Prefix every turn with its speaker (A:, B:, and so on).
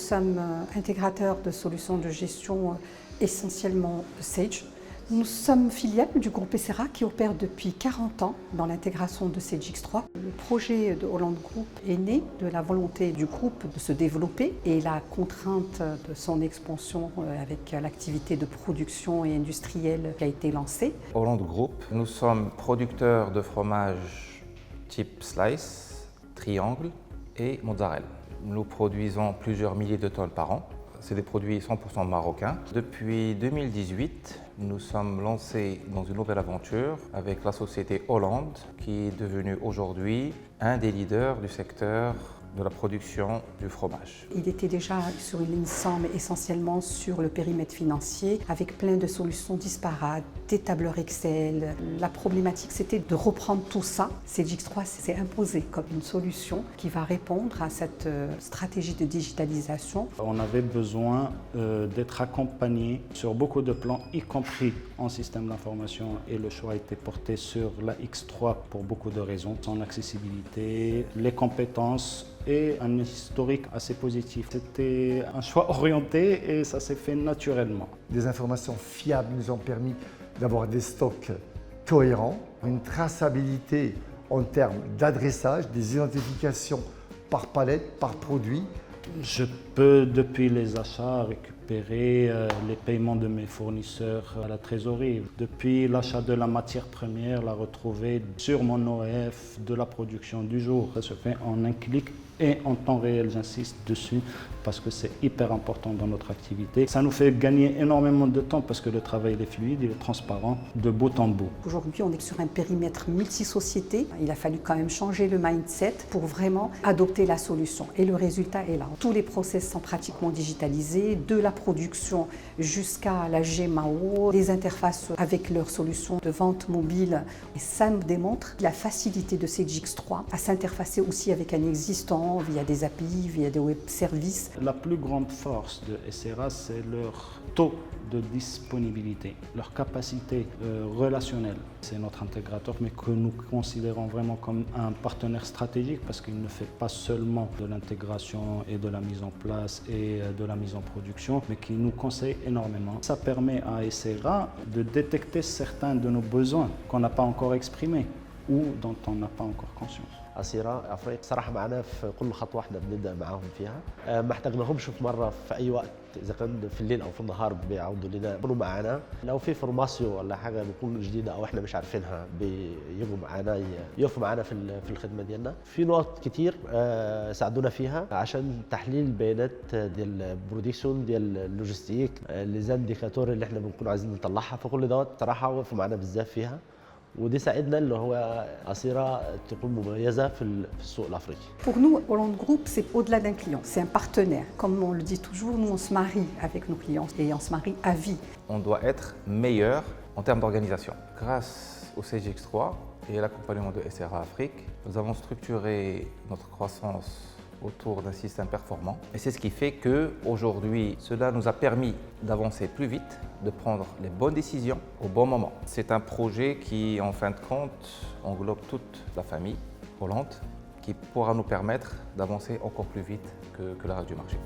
A: sommes intégrateurs de solutions de gestion essentiellement Sage. Nous sommes filiales du groupe Essera qui opère depuis 40 ans dans l'intégration de Sage X3. Le projet de Holland Group est né de la volonté du groupe de se développer et la contrainte de son expansion avec l'activité de production et industrielle qui a été lancée.
B: Holland Group, nous sommes producteurs de fromage type slice, triangle et mozzarella. Nous produisons plusieurs milliers de tonnes par an. C'est des produits 100% marocains. Depuis 2018, nous sommes lancés dans une nouvelle aventure avec la société Holland qui est devenue aujourd'hui un des leaders du secteur de la production du fromage.
A: Il était déjà sur une ligne 100, mais essentiellement sur le périmètre financier, avec plein de solutions disparates, des tableurs Excel. La problématique, c'était de reprendre tout ça. Sage X3 s'est imposé comme une solution qui va répondre à cette stratégie de digitalisation.
C: On avait besoin d'être accompagné sur beaucoup de plans, y compris en système d'information, et le choix a été porté sur la X3 pour beaucoup de raisons. Son accessibilité, les compétences et un historique assez positif. C'était un choix orienté et ça s'est fait naturellement.
D: Des informations fiables nous ont permis d'avoir des stocks cohérents, une traçabilité en termes d'adressage, des identifications par palette, par produit.
C: Je peux, depuis les achats, récupérer les paiements de mes fournisseurs à la trésorerie. Depuis l'achat de la matière première, la retrouver sur mon OF de la production du jour. Ça se fait en un clic et en temps réel, j'insiste dessus parce que c'est hyper important dans notre activité. Ça nous fait gagner énormément de temps parce que le travail est fluide, il est transparent de bout en bout.
A: Aujourd'hui, on est sur un périmètre multi-société. Il a fallu quand même changer le mindset pour vraiment adopter la solution. Et le résultat est là. Tous les process sont pratiquement digitalisés, de la production jusqu'à la GMAO, les interfaces avec leurs solutions de vente mobile. Et ça nous démontre la facilité de Sage X3 à s'interfacer aussi avec un existant, via des API, via des web services.
C: La plus grande force de Essera, c'est leur taux de disponibilité, leur capacité relationnelle. C'est notre intégrateur, mais que nous considérons vraiment comme un partenaire stratégique parce qu'il ne fait pas seulement de l'intégration et de la mise en place et de la mise en production, mais qui nous conseille énormément. Ça permet à Essera de détecter certains de nos besoins qu'on n'a pas encore exprimés ou dont on n'a pas encore conscience.
E: أسيرا أفريق صراحة معنا في كل خطوة احنا بنبدأ معاهم فيها ما احتاجناهمش في مرة في أي وقت إذا كان في الليل أو في النهار بيعودوا لنا يكونوا معانا لو في فورماسيو ولا حاجة بتكون جديدة أو احنا مش عارفينها بيجوا معانا يقفوا معانا في الخدمة ديالنا في نقط كتير ساعدونا فيها عشان تحليل البيانات ديال البرودكسيون ديال اللوجستيك لي انديكاتور اللي احنا بنكون عايزين نطلعها فكل دوت صراحة وقفوا معانا بزاف فيها ودي ساعدنا اللي هو أسيرا تكون مميزة في السوق الأفريقي.
A: Pour nous, Holland Group, c'est au-delà d'un client, c'est un partenaire. Comme on le dit toujours, nous on se marie avec nos clients et on se marie à vie.
B: On doit être meilleur en termes d'organisation. Grâce au Sage X3 et à l'accompagnement de Essera Afrique, nous avons structuré notre croissance autour d'un système performant. Et c'est ce qui fait qu'aujourd'hui, cela nous a permis d'avancer plus vite, de prendre les bonnes décisions au bon moment. C'est un projet qui, en fin de compte, englobe toute la famille Holland, qui pourra nous permettre d'avancer encore plus vite que le reste du marché.